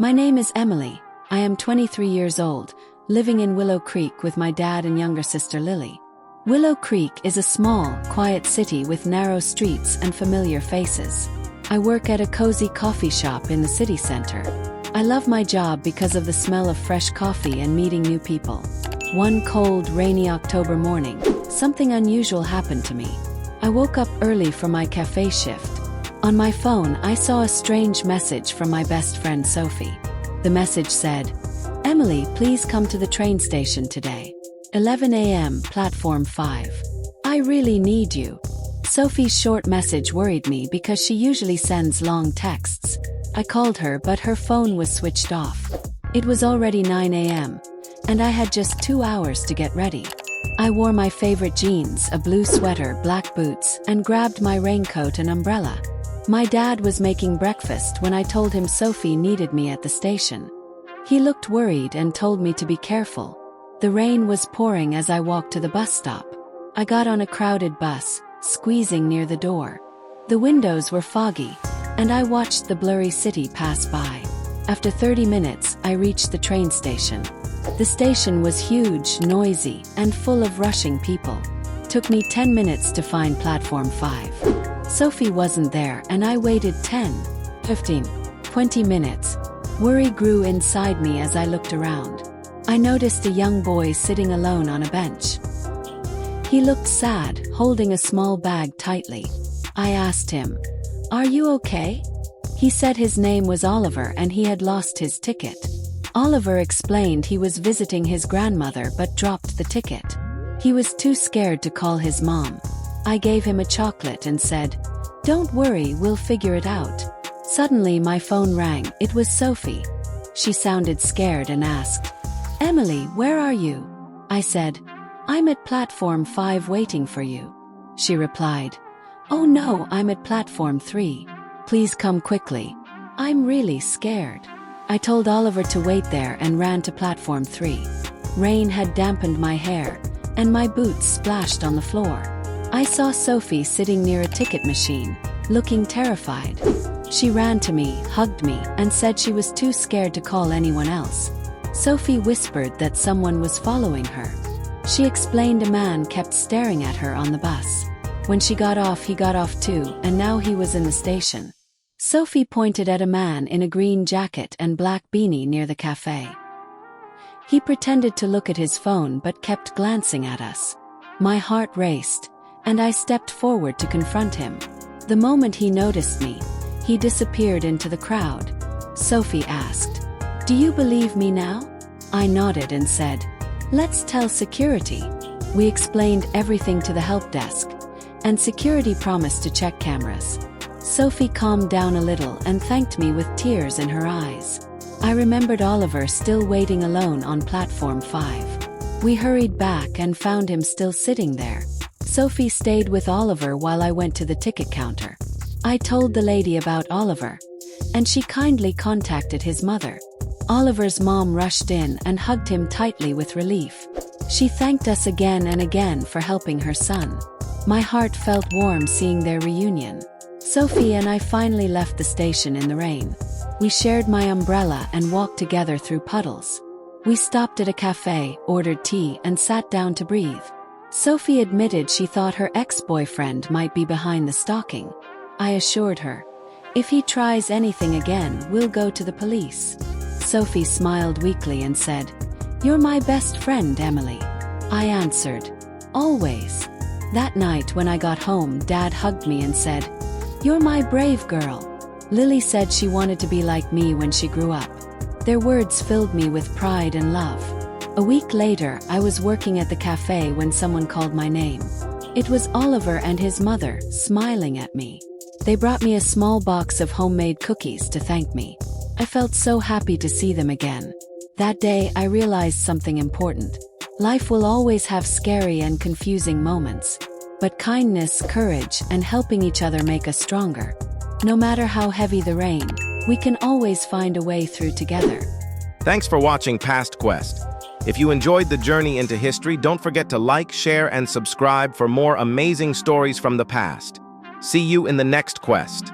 My name is Emily. I am 23 years old, living in Willow Creek with my dad and younger sister Lily. Willow Creek is a small, quiet city with narrow streets and familiar faces. I work at a cozy coffee shop in the city center. I love my job because of the smell of fresh coffee and meeting new people. One cold, rainy October morning, something unusual happened to me. I woke up early for my cafe shift. On my phone, I saw a strange message from my best friend Sophie. The message said, "Emily, please come to the train station today. 11 a.m., platform 5. I really need you." Sophie's short message worried me because she usually sends long texts. I called her, but her phone was switched off. It was already 9 a.m., and I had just 2 hours to get ready. I wore my favorite jeans, a blue sweater, black boots, and grabbed my raincoat and umbrella. My dad was making breakfast when I told him Sophie needed me at the station. He looked worried and told me to be careful. The rain was pouring as I walked to the bus stop. I got on a crowded bus, squeezing near the door. The windows were foggy, and I watched the blurry city pass by. After 30 minutes, I reached the train station. The station was huge, noisy, and full of rushing people. Took me 10 minutes to find platform 5. Sophie wasn't there, and I waited 10, 15, 20 minutes. Worry grew inside me as I looked around. I noticed a young boy sitting alone on a bench. He looked sad, holding a small bag tightly. I asked him, "Are you okay?" He said his name was Oliver and he had lost his ticket. Oliver explained he was visiting his grandmother but dropped the ticket. He was too scared to call his mom. I gave him a chocolate and said, "Don't worry, we'll figure it out." Suddenly my phone rang. It was Sophie. She sounded scared and asked, "Emily, where are you?" I said, "I'm at platform 5 waiting for you." She replied, "Oh no, I'm at platform 3. Please come quickly. I'm really scared." I told Oliver to wait there and ran to platform 3. Rain had dampened my hair, and my boots splashed on the floor. I saw Sophie sitting near a ticket machine, looking terrified. She ran to me, hugged me, and said she was too scared to call anyone else. Sophie whispered that someone was following her. She explained a man kept staring at her on the bus. When she got off, he got off too, and now he was in the station. Sophie pointed at a man in a green jacket and black beanie near the cafe. He pretended to look at his phone but kept glancing at us. My heart raced, and I stepped forward to confront him. The moment he noticed me, he disappeared into the crowd. Sophie asked, "Do you believe me now?" I nodded and said, "Let's tell security." We explained everything to the help desk, and security promised to check cameras. Sophie calmed down a little and thanked me with tears in her eyes. I remembered Oliver still waiting alone on platform 5. We hurried back and found him still sitting there. Sophie stayed with Oliver while I went to the ticket counter. I told the lady about Oliver, and she kindly contacted his mother. Oliver's mom rushed in and hugged him tightly with relief. She thanked us again and again for helping her son. My heart felt warm seeing their reunion. Sophie and I finally left the station in the rain. We shared my umbrella and walked together through puddles. We stopped at a cafe, ordered tea, and sat down to breathe. Sophie admitted she thought her ex-boyfriend might be behind the stalking. I assured her, "If he tries anything again, we'll go to the police." Sophie smiled weakly and said, "You're my best friend, Emily." I answered, "Always." That night when I got home, Dad hugged me and said, "You're my brave girl." Lily said she wanted to be like me when she grew up. Their words filled me with pride and love. A week later, I was working at the cafe when someone called my name. It was Oliver and his mother, smiling at me. They brought me a small box of homemade cookies to thank me. I felt so happy to see them again. That day, I realized something important. Life will always have scary and confusing moments, but kindness, courage, and helping each other make us stronger. No matter how heavy the rain, we can always find a way through together. Thanks for watching PastQuest. If you enjoyed the journey into history, don't forget to like, share, and subscribe for more amazing stories from the past. See you in the next quest.